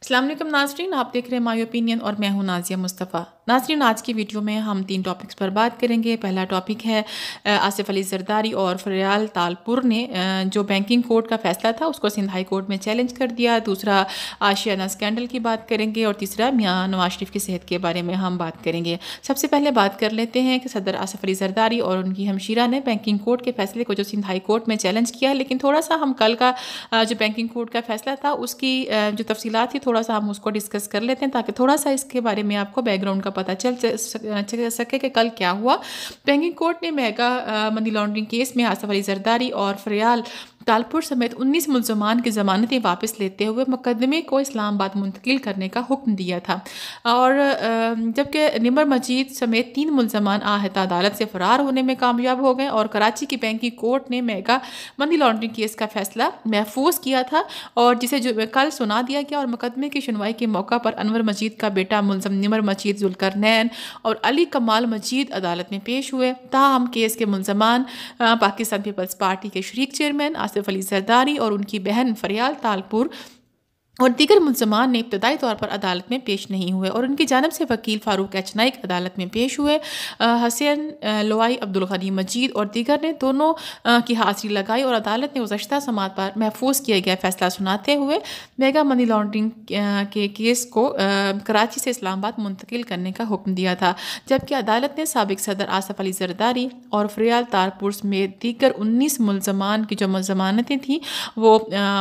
अस्सलाम वालेकुम नाज़रीन, आप देख रहे हैं माय ओपिनियन और मैं हूं नाज़िया मुस्तफ़ा। नाज़रीन, आज की वीडियो में हम 3 टॉपिक्स पर बात करेंगे। पहला टॉपिक है आसिफ अली ज़रदारी और फ़रियाल तालपुर ने जो बैंकिंग कोड का फ़ैसला था उसको सिंध हाई कोर्ट में चैलेंज कर दिया। दूसरा आशियाना स्कैंडल की बात करेंगे और तीसरा मियां नवाज शरीफ की सेहत के बारे में हम बात करेंगे। सबसे पहले बात कर लेते हैं कि सदर आसिफ अली ज़रदारी और उनकी हमशीरा ने बैंकिंग कोड के फ़ैसले को जो सिंध हाई कोर्ट में चैलेंज किया है, लेकिन थोड़ा सा हम कल का जो बैंकिंग कोड का फ़ैसला था उसकी जो तफसीलात थी थोड़ा सा हम उसको डिस्कस कर लेते हैं ताकि थोड़ा सा इसके बारे में आपको बैकग्राउंड का पता चल सके कि कल क्या हुआ। बैंकिंग कोर्ट ने मेगा मनी लॉन्ड्रिंग केस में आसिफ अली ज़रदारी और फ़रियाल तालपुर समेत 19 मुल्ज़मान की ज़मानतें वापस लेते हुए मुकदमे को इस्लामाबाद मुंतकिल करने का हुक्म दिया था। और जबकि निमर मजीद समेत 3 मुल्ज़मान आहता अदालत से फ़रार होने में कामयाब हो गए और कराची की बैंकिंग कोर्ट ने मेगा मनी लॉन्ड्रिंग केस का फ़ैसला महफूज किया था और जिसे जो कल सुना दिया गया। और मुकदमे की सुनवाई के मौका पर अनवर मजीद का बेटा मुल्ज़म निमर मजीद ज़ुल्करनैन और अली कमाल मजीद अदालत में पेश हुए। ताहम केस के मुल्ज़मान पाकिस्तान पीपल्स पार्टी के शरीक चेयरमैन आसिफ अली ज़रदारी और उनकी बहन फ़रियाल तालपुर और दीगर मुल्ज़मान ने इब्तदाई तौर पर अदालत में पेश नहीं हुए और उनकी जानब से वकील फ़ारूक एच नाइक अदालत में पेश हुए। हसन लोआई अब्दुल गनी मजीद और दीगर ने दोनों की हाज़िरी लगाई और अदालत ने गुज़श्ता समात पर महफूज किया गया फ़ैसला सुनाते हुए मेगा मनी लॉन्ड्रिंग के केस को कराची से इस्लामाबाद मुंतकिल करने का हुक्म दिया था। जबकि अदालत ने साबिक सदर आसिफ अली ज़रदारी और फ़रियाल तालपुर में दीगर 19 मुल्ज़मान की जो ज़मानतें थीं वो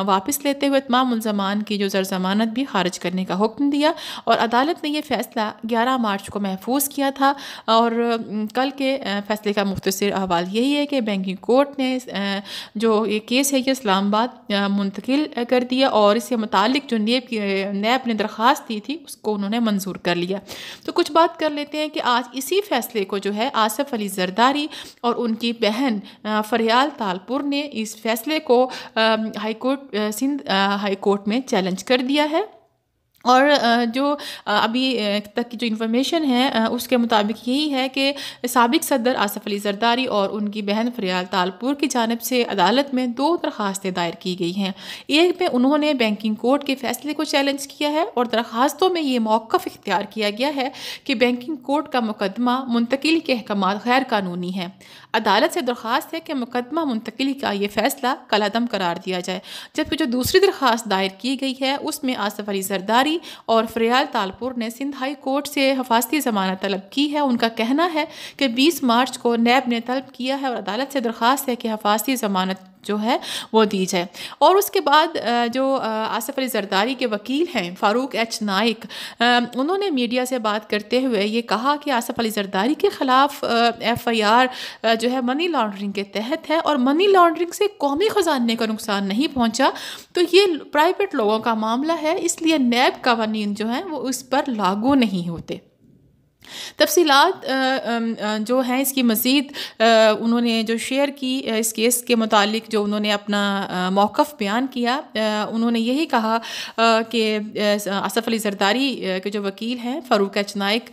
वापस लेते हुए तमाम मुल्ज़मान की जो ज़मानत भी खारिज करने का हुक्म दिया। और अदालत ने यह फ़ैसला 11 मार्च को महफूज किया था। और कल के फ़ैसले का मुख्तसर अहवाल यही है कि बैंकिंग कोर्ट ने जो ये केस है ये इस्लामाबाद मुंतकिल कर दिया और इससे मुतालिक जो नैब ने दरख्वास्त दी थी उसको उन्होंने मंजूर कर लिया। तो कुछ बात कर लेते हैं कि आज इसी फ़ैसले को जो है आसिफ अली ज़रदारी और उनकी बहन फ़रियाल तालपुर ने इस फ़ैसले को सिंध हाई कोर्ट में चैलेंज कर दिया है। और जो अभी तक की जो इन्फॉर्मेशन है उसके मुताबिक यही है कि साबिक सदर आसिफ अली ज़रदारी और उनकी बहन फ़रियाल तालपुर की जानिब से अदालत में 2 दरख्वास्तें दायर की गई हैं। एक में उन्होंने बैंकिंग कोर्ट के फ़ैसले को चैलेंज किया है और दरख्वास्तों में ये मौक़िफ़ इख्तियार किया गया है कि बैंकिंग कोर्ट का मुकदमा मुंतकिली के अहकाम गैर कानूनी है। अदालत से दरख्वास्त है कि मुकदमा मुंतकिली का ये फ़ैसला कलअदम करार दिया जाए। जबकि जो दूसरी दरख्वास्त दायर की गई है उसमें आसिफ अली ज़रदारी और फ़रियाल तालपुर ने सिंध हाई कोर्ट से हिफाजती ज़मानत तलब की है। उनका कहना है कि 20 मार्च को नैब ने तलब किया है और अदालत से दरख्वास्त है कि हिफाजती ज़मानत जो है वो दी जाए। और उसके बाद जो आसिफ अली ज़रदारी के वकील हैं फ़ारूक एच नाइक, उन्होंने मीडिया से बात करते हुए ये कहा कि आसिफ अली ज़रदारी के ख़िलाफ़ FIR जो है मनी लॉन्ड्रिंग के तहत है और मनी लॉन्ड्रिंग से कौमी ख़जाने का नुकसान नहीं पहुंचा तो ये प्राइवेट लोगों का मामला है, इसलिए नैब कवानीन जो हैं वो इस पर लागू नहीं होते। तफसीलात जो हैं इसकी मज़ीद उन्होंने जो शेयर की इस केस के मुतालिक जो उन्होंने अपना मौक़िफ़ बयान किया, उन्होंने यही कहा कि आसिफ अली ज़रदारी के जो वकील हैं फ़ारूक एच नाइक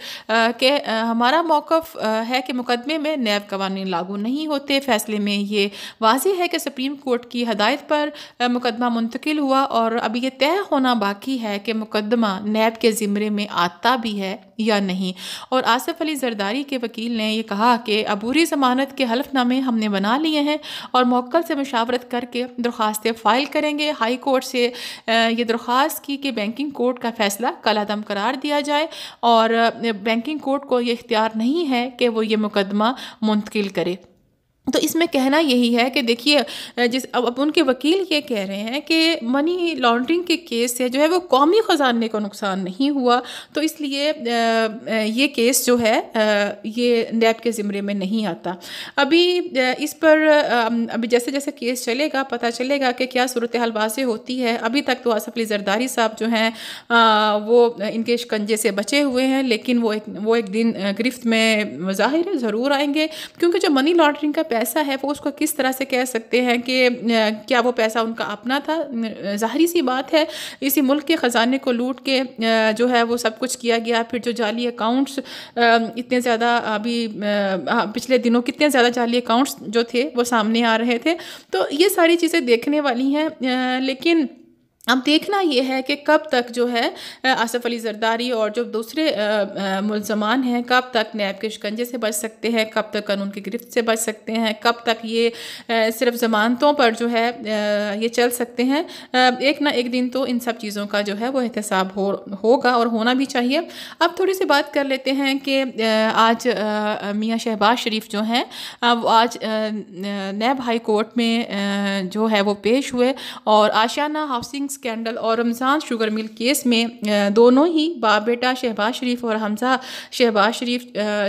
के हमारा मौक़िफ़ है कि मुकदमे में नैब कवानीन लागू नहीं होते। फ़ैसले में ये वाज़ेह है कि सुप्रीम कोर्ट की हदायत पर मुकदमा मुंतकिल हुआ और अभी ये तय होना बाकी है कि मुकदमा नैब के ज़िम्मे में आता भी है या नहीं। और आसिफ अली ज़रदारी के वकील ने यह कहा कि अबूरी ज़मानत के हलफनामे हमने बना लिए हैं और मौक्कल से मुशावरत करके दरख्वास्तें फ़ाइल करेंगे। हाई कोर्ट से ये दरख्वास्त की कि बैंकिंग कोर्ट का फ़ैसला कलअदम करार दिया जाए और बैंकिंग कोर्ट को ये इख्तियार नहीं है कि वो ये मुकदमा मुंतकिल करे। तो इसमें कहना यही है कि देखिए अब उनके वकील ये कह रहे हैं कि मनी लॉन्ड्रिंग के केस से जो है वो कौमी ख़जाने को नुकसान नहीं हुआ, तो इसलिए ये केस जो है ये नैब के ज़िम्मे में नहीं आता। अभी इस पर अभी जैसे जैसे केस चलेगा पता चलेगा कि क्या सूरत हाल वाज़ेह होती है। अभी तक तो आसिफ अली ज़रदारी साहब जो हैं वो इनके शिकंजे से बचे हुए हैं, लेकिन वो एक दिन गिरफ्त में ज़ाहिर है ज़रूर आएंगे, क्योंकि जो मनी लॉन्ड्रिंग का पैसा है वो उसको किस तरह से कह सकते हैं कि क्या वो पैसा उनका अपना था। ज़ाहिरी सी बात है इसी मुल्क के ख़जाने को लूट के जो है वो सब कुछ किया गया। फिर जो जाली अकाउंट्स इतने ज़्यादा अभी पिछले दिनों कितने ज़्यादा जाली अकाउंट्स जो थे वो सामने आ रहे थे, तो ये सारी चीज़ें देखने वाली हैं। लेकिन اب دیکھنا یہ ہے کہ کب تک جو ہے آصف علی زرداری اور جو دوسرے ملزمان ہیں کب تک نیب کے شکنجے سے بچ سکتے ہیں، کب تک قانون کی گرفت سے بچ سکتے ہیں، کب تک یہ صرف ضمانتوں پر جو ہے یہ چل سکتے ہیں۔ ایک نہ ایک دن تو ان سب چیزوں کا جو ہے وہ احتساب ہوگا اور ہونا بھی چاہیے۔ اب تھوڑی سی بات کر لیتے ہیں کہ آج میاں شہباز شریف جو ہیں وہ آج نیب ہائی کورٹ میں جو ہے وہ پیش ہوئے، اور آشیانہ ہاؤسنگ اسکینڈل اور رمضان شوگر مل کیس میں دونوں ہی باپ بیٹا شہباز شریف اور حمزہ شہباز شریف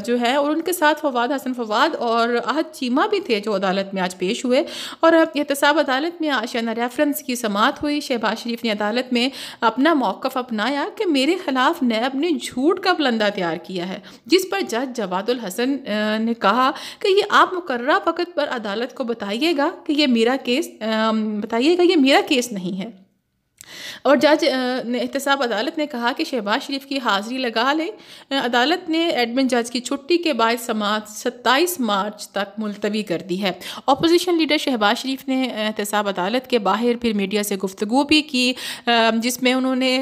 جو ہے، اور ان کے ساتھ فواد حسن فواد اور احد چیمہ بھی تھے جو عدالت میں آج پیش ہوئے، اور احتساب عدالت میں آشیانہ ریفرنس کی سماعت ہوئی۔ شہباز شریف نے عدالت میں اپنا موقف اپنایا کہ میرے خلاف نیب نے جھوٹ کا پلندہ تیار کیا ہے، جس پر جج جواد الحسن نے کہا کہ یہ آپ مقررہ وقت پر عدالت کو بتائیے گا کہ یہ میرا کیس نہیں ہے۔ اور جج نے احتساب عدالت نے کہا کہ شہباز شریف کی حاضری لگا لیں۔ عدالت نے ایڈمن جج کی چھٹی کے بعد سماعت 27 مارچ تک ملتوی کر دی ہے۔ اپوزیشن لیڈر شہباز شریف نے احتساب عدالت کے باہر پھر میڈیا سے گفتگو بھی کی، جس میں انہوں نے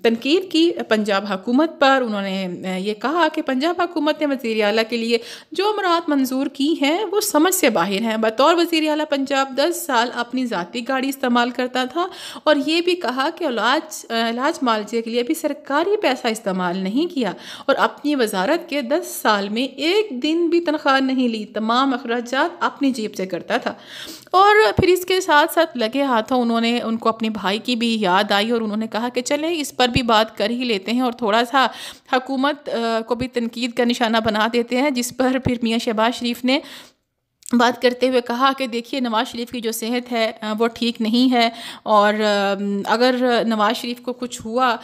تنقید کی پنجاب حکومت پر۔ انہوں نے یہ کہا کہ پنجاب حکومت نے وزیر اعلیٰ کے لیے جو امرات منظور کی ہیں وہ سمجھ سے باہر ہیں۔ بطور وزیر اعلیٰ پنجاب 10 سال اپنی ذاتی گاڑی استعمال کرتا تھا، اور یہ بھی کہا کہ علاج معالجے کے لیے بھی سرکاری پیسہ استعمال نہیں کیا، اور اپنی وزارت کے 10 سال میں ایک دن بھی تنخواہ نہیں لی، تمام اخراجات اپنی جیب سے کرتا تھا۔ اور پھر اس کے ساتھ ساتھ لگے ہاتھوں ان کو اپنے بھائی کی بھی یاد آئی، اور انہوں نے کہا کہ چلیں اس پر بھی بات کر ہی لیتے ہیں اور تھوڑا سا حکومت کو بھی تنقید کا نشانہ بنا دیتے ہیں، جس پر پھر میاں شہباز شریف نے بات کرتے ہوئے کہا کہ دیکھیے نواز شریف کی جو صحت ہے وہ ٹھیک نہیں ہے، اور اگر نواز شریف کو کچھ ہوا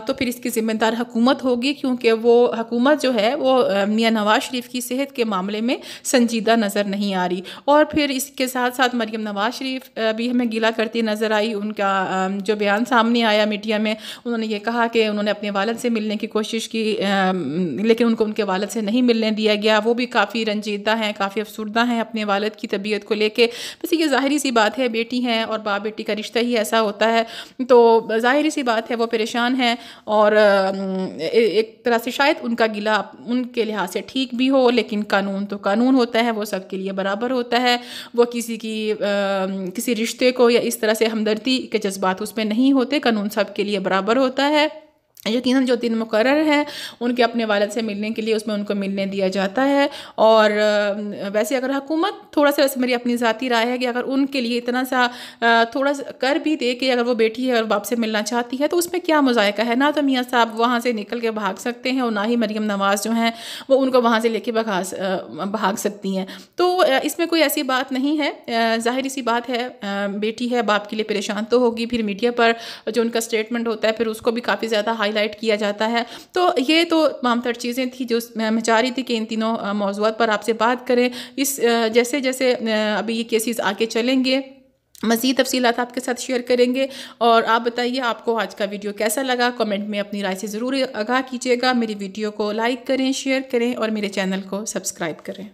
تو پھر اس کی ذمہ دار حکومت ہوگی، کیونکہ وہ حکومت جو ہے وہ میاں نواز شریف کی صحت کے معاملے میں سنجیدہ نظر نہیں آ رہی۔ اور پھر اس کے ساتھ ساتھ مریم نواز شریف بھی ہمیں گلہ کرتی نظر آئی۔ ان کا جو بیان سامنے آیا میڈیا میں، انہوں نے یہ کہا کہ انہوں نے اپنے والد سے ملنے کی کوشش کی، لیکن ان کو ان کے والد سے نہیں ملنے دیا گیا۔ وہ بھی کافی رنجیدہ ہیں، کافی افسردہ ہیں اپنے والد کی طبیعت کو لے کے۔ بس یہ ظاہری سی بات ہے، بیٹی ہیں اور باپ بیٹی کا رشتہ ہی ایسا ہوتا ہے، تو ظاہری سی بات ہے وہ پریشان ہیں، اور ایک طرح سے شاید ان کا گلہ ان کے لحاظ سے ٹھیک بھی ہو، لیکن قانون تو قانون ہوتا ہے، وہ سب کے لیے برابر ہوتا ہے۔ وہ کسی رشتے کو یا اس طرح سے ہمدردی کے جذبات اس میں نہیں ہوتے، قانون سب کے لیے برابر ہوتا ہے۔ یقیناً جو دن مقرر ہیں ان کے اپنے والد سے ملنے کے لیے اس میں ان کو ملنے دیا جاتا ہے۔ اور ویسے اگر حکومت تھوڑا سا، ویسے میری اپنی ذاتی رائے ہے کہ اگر ان کے لیے اتنا سا تھوڑا سا کر بھی دے کہ اگر وہ بیٹی ہے اور باپ سے ملنا چاہتی ہے تو اس میں کیا مذائقہ ہے؟ نہ تو میاں صاحب وہاں سے نکل کے بھاگ سکتے ہیں، اور نہ ہی مریم نواز جو ہیں وہ ان کو وہاں سے لے کے بھاگ سکتی ہیں، تو اس میں کوئی ایسی بات نہیں ہے۔ ظاہری سی بات ہے، بیٹی ہے، باپ کے لیے پریشان تو ہوگی۔ پھر میڈیا پر جو ان کا اسٹیٹمنٹ ہوتا ہے پھر اس کو بھی کافی زیادہ ہائی لائٹ کیا جاتا ہے۔ تو یہ تو تمام تر چیزیں تھیں جو میں چاہ رہی تھی کہ ان تینوں موضوعات پر آپ سے بات کریں۔ جیسے جیسے ابھی یہ کیسز آگے چلیں گے مزید تفصیلات آپ کے ساتھ شیئر کریں گے، اور آپ بتائیے آپ کو آج کا ویڈیو کیسا لگا، کمنٹ میں اپنی رائے سے ضرور آگاہ کیجیے گا۔ میری ویڈیو کو لائک کریں، شیئر کریں اور میرے چینل کو سبسکرائب کریں۔